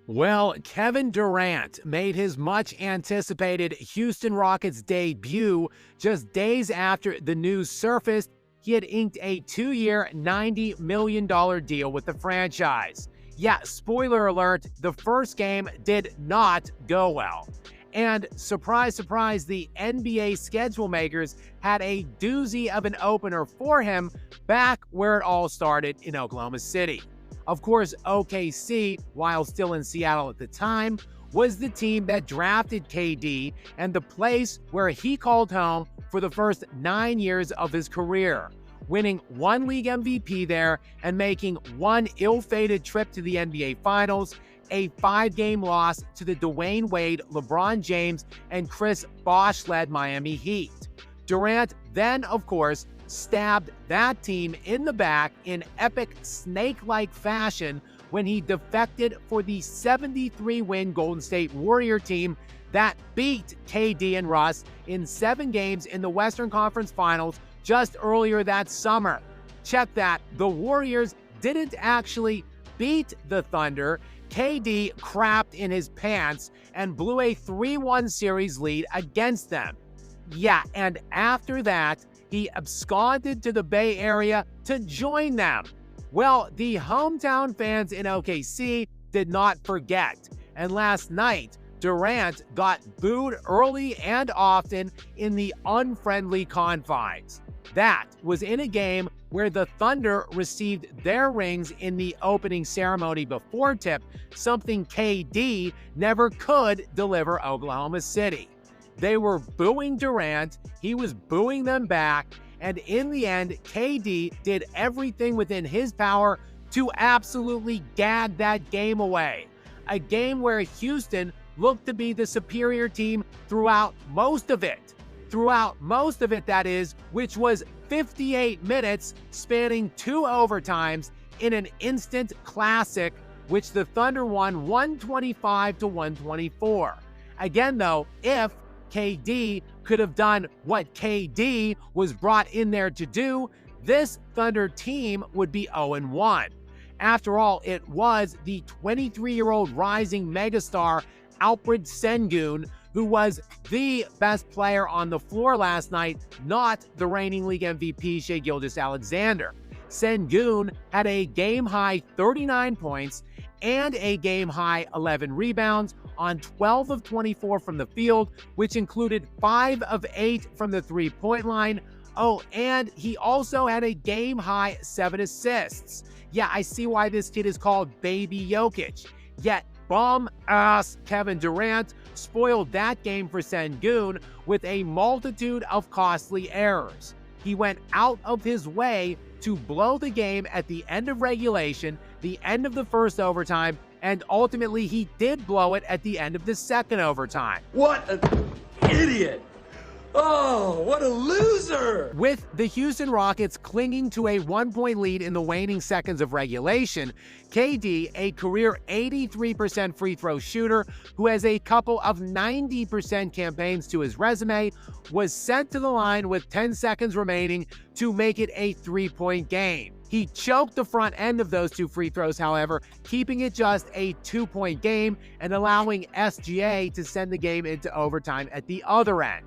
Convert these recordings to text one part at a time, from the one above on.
Well, Kevin Durant made his much-anticipated Houston Rockets debut just days after the news surfaced he had inked a 2-year, $90 million deal with the franchise. Yeah, spoiler alert, the first game did not go well. And surprise, surprise, the NBA schedule makers had a doozy of an opener for him back where it all started in Oklahoma City. Of course, OKC, while still in Seattle at the time, was the team that drafted KD and the place where he called home for the first 9 years of his career, winning one league MVP there and making one ill-fated trip to the NBA Finals, a 5-game loss to the Dwayne Wade, LeBron James, and Chris Bosh-led Miami Heat. Durant then, of course, stabbed that team in the back in epic snake-like fashion when he defected for the 73-win Golden State Warrior team that beat KD and Russ in 7 games in the Western Conference Finals just earlier that summer. Check that, the Warriors didn't actually beat the Thunder. KD crapped in his pants and blew a 3-1 series lead against them. Yeah, and after that, he absconded to the Bay Area to join them. Well, the hometown fans in OKC did not forget, and last night, Durant got booed early and often in the unfriendly confines. That was in a game where the Thunder received their rings in the opening ceremony before tip, something KD never could deliver Oklahoma City. They were booing Durant, he was booing them back, and in the end, KD did everything within his power to absolutely gad that game away. A game where Houston looked to be the superior team throughout most of it. That is, which was 58 minutes spanning 2 overtimes in an instant classic, which the Thunder won 125-124. Again, though, if KD could have done what KD was brought in there to do, this Thunder team would be 0-1. After all, it was the 23-year-old rising megastar Alfred Sengun who was the best player on the floor last night, not the reigning league MVP Shai Gilgeous-Alexander. Sengun had a game-high 39 points and a game-high 11 rebounds on 12 of 24 from the field, which included 5 of 8 from the three-point line. Oh, and he also had a game-high 7 assists. Yeah, I see why this kid is called Baby Jokic. Yet, bum-ass Kevin Durant spoiled that game for Sengun with a multitude of costly errors. He went out of his way to blow the game at the end of regulation, the end of the first overtime, and ultimately he did blow it at the end of the second overtime. What an idiot! Oh, what a loser! With the Houston Rockets clinging to a 1-point lead in the waning seconds of regulation, KD, a career 83% free throw shooter who has a couple of 90% campaigns to his resume, was sent to the line with 10 seconds remaining to make it a 3-point game. He choked the front end of those 2 free throws, however, keeping it just a 2-point game and allowing SGA to send the game into overtime at the other end.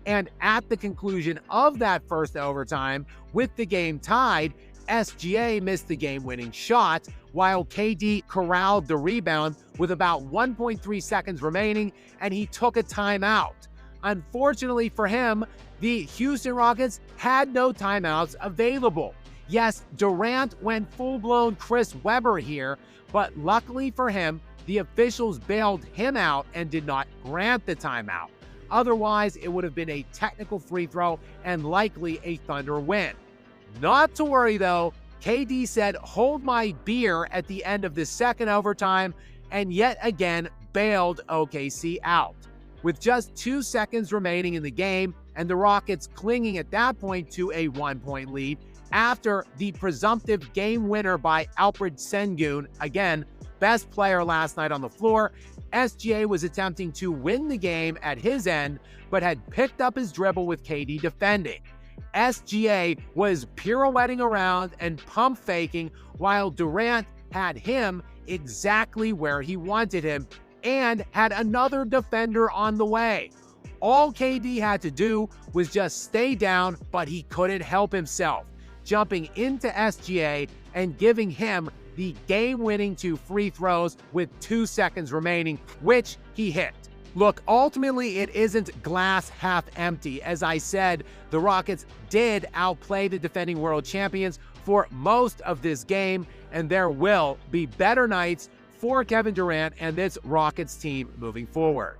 And at the conclusion of that first overtime, with the game tied, SGA missed the game-winning shot, while KD corralled the rebound with about 1.3 seconds remaining, and he took a timeout. Unfortunately for him, the Houston Rockets had no timeouts available. Yes, Durant went full-blown Chris Webber here, but luckily for him, the officials bailed him out and did not grant the timeout. Otherwise, it would have been a technical free throw and likely a Thunder win. Not to worry though, KD said, "Hold my beer" at the end of the second overtime and yet again bailed OKC out. With just 2 seconds remaining in the game and the Rockets clinging at that point to a 1-point lead after the presumptive game winner by Alfred Sengun, again, best player last night on the floor, SGA was attempting to win the game at his end, but had picked up his dribble with KD defending. SGA was pirouetting around and pump faking while Durant had him exactly where he wanted him and had another defender on the way. All KD had to do was just stay down, but he couldn't help himself, jumping into SGA and giving him the game-winning 2 free throws with 2 seconds remaining, which he hit. Look, ultimately, it isn't glass half empty. As I said, the Rockets did outplay the defending world champions for most of this game, and there will be better nights for Kevin Durant and this Rockets team moving forward.